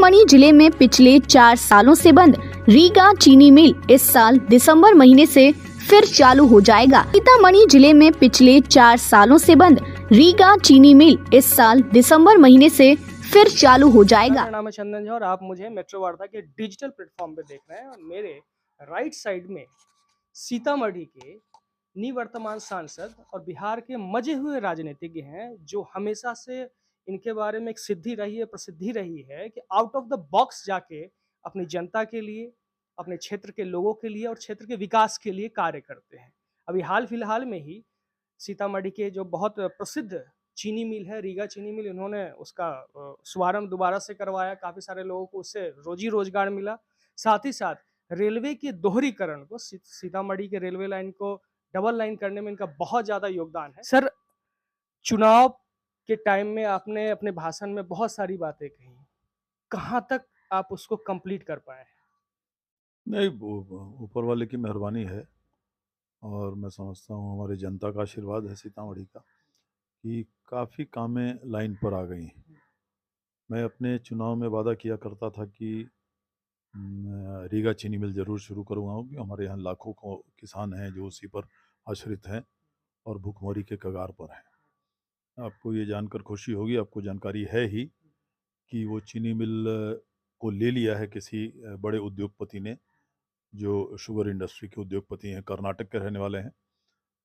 सीतामढ़ी जिले में पिछले 4 सालों से बंद रीगा चीनी मिल इस साल दिसंबर महीने से फिर चालू हो जाएगा। सीतामढ़ी जिले में पिछले 4 सालों से बंद रीगा चीनी मिल इस साल दिसंबर महीने से फिर चालू हो जाएगा। मेरा नाम है चंदन झा और आप मुझे मेट्रो वार्ता के डिजिटल प्लेटफॉर्म पे देख रहे हैं। और मेरे राइट साइड में सीतामढ़ी के निवर्तमान सांसद और बिहार के मजे हुए राजनीतिज्ञ हैं, जो हमेशा से इनके बारे में एक सिद्धि रही है, प्रसिद्धि रही है कि आउट ऑफ द बॉक्स जाके अपनी जनता के लिए, अपने क्षेत्र के लोगों के लिए और क्षेत्र के विकास के लिए कार्य करते हैं। अभी हाल फिलहाल में ही सीतामढ़ी के जो बहुत प्रसिद्ध चीनी मिल है, रीगा चीनी मिल, इन्होंने उसका शुभारंभ दोबारा से करवाया। काफ़ी सारे लोगों को उससे रोजी रोजगार मिला। साथ ही साथ रेलवे के दोहरीकरण को, सीतामढ़ी के रेलवे लाइन को डबल लाइन करने में इनका बहुत ज़्यादा योगदान है। सर, चुनाव के टाइम में आपने अपने भाषण में बहुत सारी बातें कही, कहाँ तक आप उसको कंप्लीट कर पाए हैं? नहीं, ऊपर वाले की मेहरबानी है और मैं समझता हूँ हमारी जनता का आशीर्वाद है सीतामढ़ी का कि काफ़ी कामें लाइन पर आ गई हैं। मैं अपने चुनाव में वादा किया करता था कि रीगा चीनी मिल ज़रूर शुरू करूँगा, क्योंकि हमारे यहाँ लाखों को किसान हैं जो उसी पर आश्रित हैं और भुखमरी के कगार पर हैं। आपको ये जानकर खुशी होगी, आपको जानकारी है ही कि वो चीनी मिल को ले लिया है किसी बड़े उद्योगपति ने, जो शुगर इंडस्ट्री के उद्योगपति हैं, कर्नाटक के रहने वाले हैं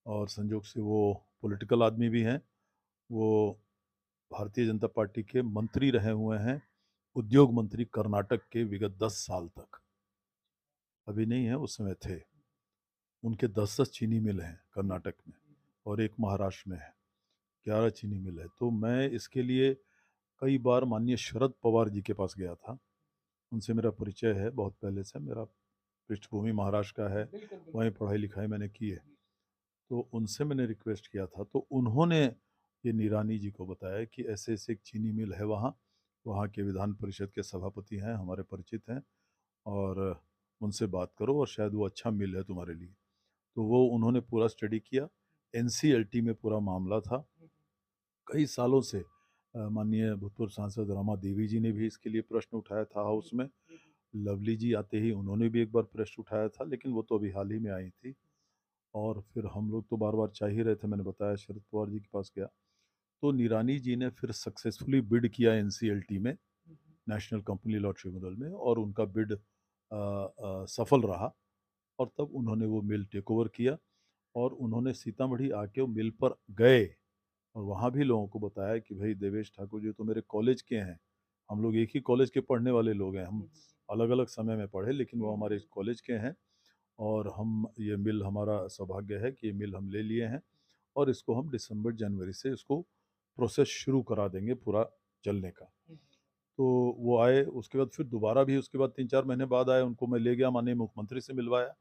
और संयोग से वो पॉलिटिकल आदमी भी हैं। वो भारतीय जनता पार्टी के मंत्री रहे हुए हैं, उद्योग मंत्री कर्नाटक के विगत 10 साल तक। अभी नहीं है, उस समय थे। उनके 10-10 चीनी मिल हैं कर्नाटक में और एक महाराष्ट्र में है, 11 चीनी मिल है। तो मैं इसके लिए कई बार माननीय शरद पवार जी के पास गया था। उनसे मेरा परिचय है बहुत पहले से, मेरा पृष्ठभूमि महाराष्ट्र का है, वहीं पढ़ाई लिखाई मैंने की है। तो उनसे मैंने रिक्वेस्ट किया था, तो उन्होंने ये निरानी जी को बताया कि ऐसे ऐसे एक चीनी मिल है वहाँ, वहाँ के विधान परिषद के सभापति हैं, हमारे परिचित हैं, और उनसे बात करो और शायद वो अच्छा मिल है तुम्हारे लिए। तो वो उन्होंने पूरा स्टडी किया। एनसीएलटी में पूरा मामला था। कई सालों से माननीय भूतपूर्व सांसद रमा देवी जी ने भी इसके लिए प्रश्न उठाया था हाउस में। लवली जी आते ही उन्होंने भी एक बार प्रश्न उठाया था, लेकिन वो तो अभी हाल ही में आई थी। और फिर हम लोग तो बार बार चाह ही रहे थे, मैंने बताया शरद पवार जी के पास गया तो निरानी जी ने फिर सक्सेसफुली बिड किया एनसीएलटी में, नेशनल कंपनी लॉ ट्रिब्यूनल में, और उनका बिड सफल रहा और तब उन्होंने वो मिल टेक ओवर किया और उन्होंने सीतामढ़ी आके वो मिल पर गए और वहाँ भी लोगों को बताया कि भाई देवेश ठाकुर जी तो मेरे कॉलेज के हैं, हम लोग एक ही कॉलेज के पढ़ने वाले लोग हैं, हम अलग अलग समय में पढ़े लेकिन वो हमारे कॉलेज के हैं और हम ये मिल, हमारा सौभाग्य है कि ये मिल हम ले लिए हैं और इसको हम दिसंबर जनवरी से इसको प्रोसेस शुरू करा देंगे पूरा चलने का। तो वो आए, उसके बाद फिर दोबारा भी उसके बाद 3-4 महीने बाद आए, उनको मैं ले गया, माननीय मुख्यमंत्री से मिलवाया,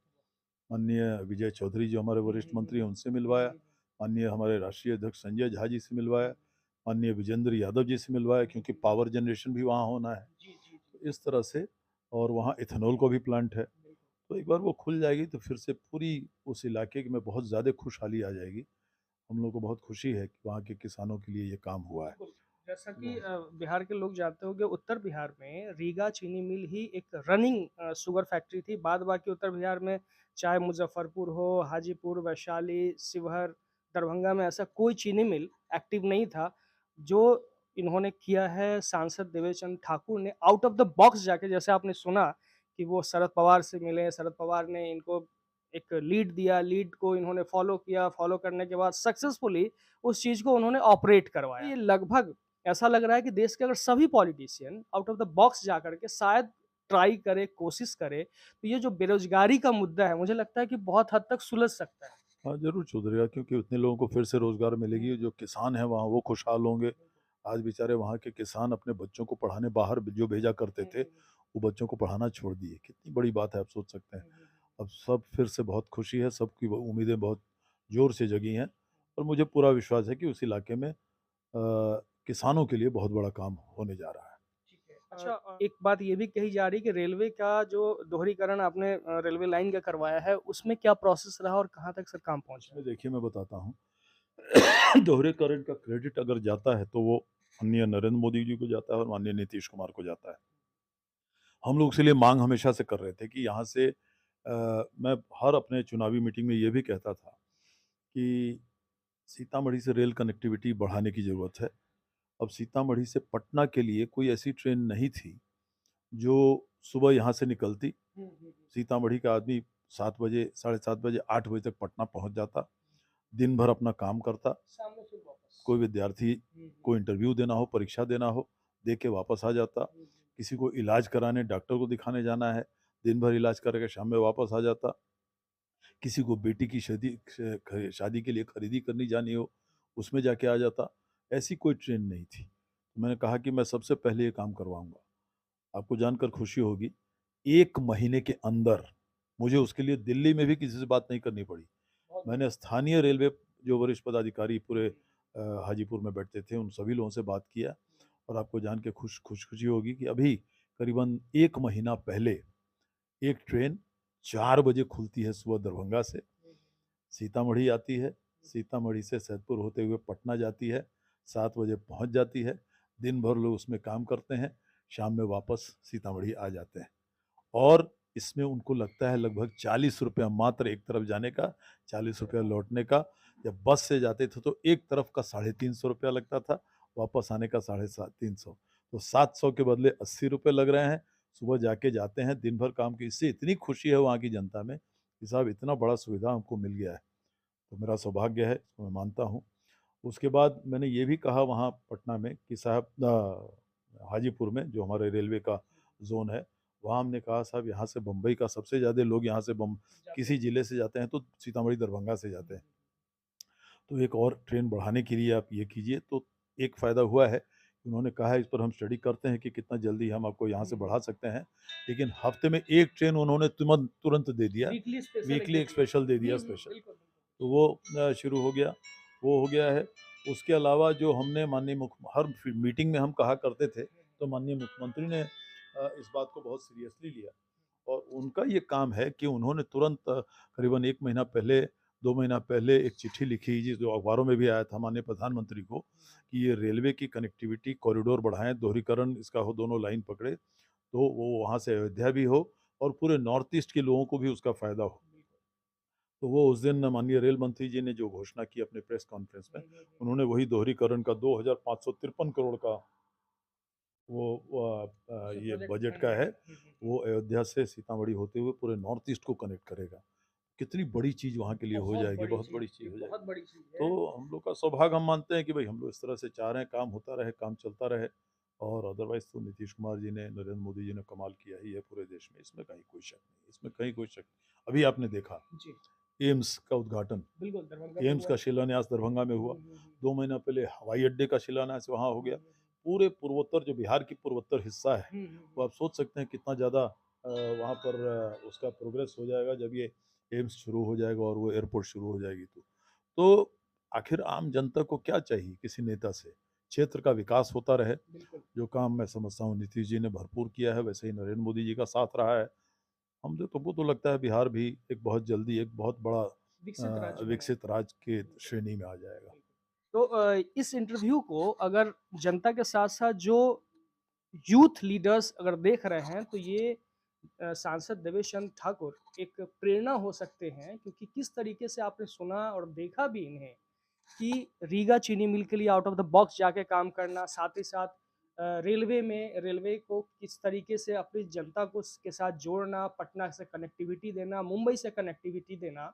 माननीय विजय चौधरी जो हमारे वरिष्ठ मंत्री हैं उनसे मिलवाया, माननीय हमारे राष्ट्रीय अध्यक्ष संजय झा जी से मिलवाया, माननीय विजेंद्र यादव जी से मिलवाया, क्योंकि पावर जनरेशन भी वहाँ होना है। इस तरह से, और वहाँ इथेनॉल का भी प्लांट है। तो एक बार वो खुल जाएगी तो फिर से पूरी उस इलाके में बहुत ज़्यादा खुशहाली आ जाएगी। हम लोग को बहुत खुशी है कि वहाँ के किसानों के लिए ये काम हुआ है। जैसा कि बिहार के लोग जानते होंगे, उत्तर बिहार में रीगा चीनी मिल ही एक रनिंग शुगर फैक्ट्री थी। बाद बाकी उत्तर बिहार में चाहे मुजफ्फरपुर हो, हाजीपुर, वैशाली, शिवहर, दरभंगा में ऐसा कोई चीनी मिल एक्टिव नहीं था। जो इन्होंने किया है सांसद देवेश चंद्र ठाकुर ने, आउट ऑफ द बॉक्स जाके, जैसे आपने सुना कि वो शरद पवार से मिले, शरद पवार ने इनको एक लीड दिया, लीड को इन्होंने फॉलो किया, फॉलो करने के बाद सक्सेसफुली उस चीज़ को उन्होंने ऑपरेट करवाया। ये लगभग ऐसा लग रहा है कि देश के अगर सभी politician out of the box जा करके शायद ट्राई करे, कोशिश करे, तो ये जो बेरोजगारी का मुद्दा है, मुझे लगता है कि बहुत हद तक सुलझ सकता है। हाँ, ज़रूर सुधरेगा, क्योंकि उतने लोगों को फिर से रोज़गार मिलेगी, जो किसान हैं वहाँ वो खुशहाल होंगे। आज बेचारे वहाँ के किसान अपने बच्चों को पढ़ाने बाहर जो भेजा करते थे, वो बच्चों को पढ़ाना छोड़ दिए। कितनी बड़ी बात है, आप सोच सकते हैं। अब सब फिर से बहुत खुशी है, सबकी उम्मीदें बहुत ज़ोर से जगी हैं और मुझे पूरा विश्वास है कि उस इलाके में किसानों के लिए बहुत बड़ा काम होने जा रहा है। अच्छा, एक बात ये भी कही जा रही है कि रेलवे का जो दोहरीकरण आपने रेलवे लाइन का करवाया है, उसमें क्या प्रोसेस रहा और कहाँ तक सर काम पहुँचा? देखिए, मैं बताता हूँ। दोहरीकरण का क्रेडिट अगर जाता है तो वो माननीय नरेंद्र मोदी जी को जाता है और माननीय नीतीश कुमार को जाता है। हम लोग इसलिए मांग हमेशा से कर रहे थे कि यहाँ से मैं हर अपने चुनावी मीटिंग में ये भी कहता था कि सीतामढ़ी से रेल कनेक्टिविटी बढ़ाने की ज़रूरत है। अब सीतामढ़ी से पटना के लिए कोई ऐसी ट्रेन नहीं थी जो सुबह यहाँ से निकलती, सीतामढ़ी का आदमी 7 बजे, साढ़े 7 बजे, 8 बजे तक पटना पहुँच जाता, दिन भर अपना काम करता, शाम में फिर वापस। कोई विद्यार्थी को इंटरव्यू देना हो, परीक्षा देना हो, दे के वापस आ जाता, किसी को इलाज कराने, डॉक्टर को दिखाने जाना है, दिन भर इलाज करके शाम में वापस आ जाता, किसी को बेटी की शादी के लिए खरीदी करनी जानी हो, उसमें जाके आ जाता। ऐसी कोई ट्रेन नहीं थी। तो मैंने कहा कि मैं सबसे पहले ये काम करवाऊँगा। आपको जानकर खुशी होगी, 1 महीने के अंदर मुझे उसके लिए दिल्ली में भी किसी से बात नहीं करनी पड़ी। मैंने स्थानीय रेलवे जो वरिष्ठ पदाधिकारी पूरे हाजीपुर में बैठते थे, उन सभी लोगों से बात किया और आपको जान के खुशी होगी कि अभी करीबन 1 महीना पहले एक ट्रेन 4 बजे खुलती है सुबह दरभंगा से, सीतामढ़ी आती है, सीतामढ़ी से सैदपुर होते हुए पटना जाती है, 7 बजे पहुंच जाती है, दिन भर लोग उसमें काम करते हैं, शाम में वापस सीतामढ़ी आ जाते हैं और इसमें उनको लगता है लगभग 40 रुपया मात्र एक तरफ जाने का, 40 रुपया लौटने का। जब बस से जाते थे तो एक तरफ का 350 रुपया लगता था, वापस आने का 350। तो 700 के बदले 80 रुपये लग रहे हैं। सुबह जाके जाते हैं, दिन भर काम की, इससे इतनी खुशी है वहाँ की जनता में कि साहब इतना बड़ा सुविधा हमको मिल गया है। तो मेरा सौभाग्य है, इसको मैं मानता हूँ। उसके बाद मैंने ये भी कहा वहाँ पटना में कि साहब हाजीपुर में जो हमारे रेलवे का ज़ोन है, वहाँ हमने कहा साहब यहाँ से बम्बई का सबसे ज़्यादा लोग यहाँ से किसी ज़िले से जाते हैं तो सीतामढ़ी दरभंगा से जाते हैं। तो एक और ट्रेन बढ़ाने के लिए आप ये कीजिए। तो एक फ़ायदा हुआ है, उन्होंने कहा है इस पर हम स्टडी करते हैं कि कितना जल्दी हम आपको यहाँ से बढ़ा सकते हैं। लेकिन हफ्ते में 1 ट्रेन उन्होंने तुरंत दे दिया, वीकली एक स्पेशल दे दिया स्पेशल। तो वो शुरू हो गया, वो हो गया है। उसके अलावा जो हमने हर मीटिंग में हम कहा करते थे, तो माननीय मुख्यमंत्री ने इस बात को बहुत सीरियसली लिया और उनका ये काम है कि उन्होंने तुरंत करीबन 1 महीना पहले, 2 महीना पहले एक चिट्ठी लिखी जो अखबारों में भी आया था माननीय प्रधानमंत्री को कि ये रेलवे की कनेक्टिविटी कॉरिडोर बढ़ाएं, दोहरीकरण इसका हो, दोनों लाइन पकड़े तो वो वहाँ से अयोध्या भी हो और पूरे नॉर्थ ईस्ट के लोगों को भी उसका फ़ायदा हो। तो वो उस दिन माननीय रेल मंत्री जी ने जो घोषणा की अपने प्रेस कॉन्फ्रेंस में, उन्होंने वही दोहरीकरण का 2553 करोड़ का ये बजट का है, वो अयोध्या से सीतामढ़ी होते हुए पूरे नॉर्थ ईस्ट को कनेक्ट करेगा। कितनी बड़ी चीज़ वहाँ के लिए हो जाएगी, बहुत बड़ी चीज़ हो जाएगी। तो हम लोग का सौभाग्य हम मानते हैं कि भाई हम लोग इस तरह से चाह रहे हैं, काम होता रहे, काम चलता रहे और अदरवाइज़ तो नीतीश कुमार जी ने, नरेंद्र मोदी जी ने कमाल किया ही है पूरे देश में, इसमें कहीं कोई शक नहीं, इसमें कहीं कोई शक नहीं। अभी आपने देखा एम्स का उद्घाटन, एम्स का शिलान्यास दरभंगा में हुआ, 2 महीना पहले हवाई अड्डे का शिलान्यास वहाँ हो गया। पूरे पूर्वोत्तर जो बिहार की पूर्वोत्तर हिस्सा है, वो आप सोच सकते हैं कितना ज़्यादा वहाँ पर उसका प्रोग्रेस हो जाएगा जब ये एम्स शुरू हो जाएगा और वो एयरपोर्ट शुरू हो जाएगी तो आखिर आम जनता को क्या चाहिए किसी नेता से? क्षेत्र का विकास होता रहे, जो काम मैं समझता हूँ नीतीश जी ने भरपूर किया है, वैसे ही नरेंद्र मोदी जी का साथ रहा है। हमको तो लगता है बिहार भी एक बहुत जल्दी एक बहुत बड़ा विकसित राज्य के श्रेणी में आ जाएगा। तो इस इंटरव्यू को अगर जनता के साथ-साथ जो यूथ लीडर्स अगर देख रहे हैं तो ये सांसद देवेश चंद्र ठाकुर एक प्रेरणा हो सकते हैं, क्योंकि किस तरीके से आपने सुना और देखा भी इन्हें कि रीगा चीनी मिल के लिए आउट ऑफ द बॉक्स जाके काम करना, साथ ही साथ रेलवे को किस तरीके से अपनी जनता को के साथ जोड़ना, पटना से कनेक्टिविटी देना, मुंबई से कनेक्टिविटी देना,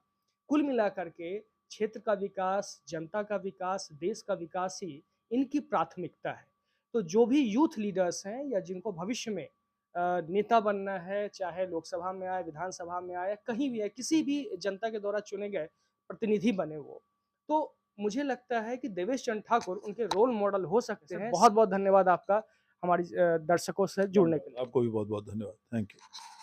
कुल मिलाकर के क्षेत्र का विकास, जनता का विकास, देश का विकास ही इनकी प्राथमिकता है। तो जो भी यूथ लीडर्स हैं या जिनको भविष्य में नेता बनना है, चाहे लोकसभा में आए, विधानसभा में आए, कहीं भी आए, किसी भी जनता के द्वारा चुने गए प्रतिनिधि बने वो, तो मुझे लगता है कि देवेश चंद्र ठाकुर उनके रोल मॉडल हो सकते हैं। बहुत-बहुत धन्यवाद आपका हमारी दर्शकों से जुड़ने के लिए। आपको भी बहुत-बहुत धन्यवाद। Thank you.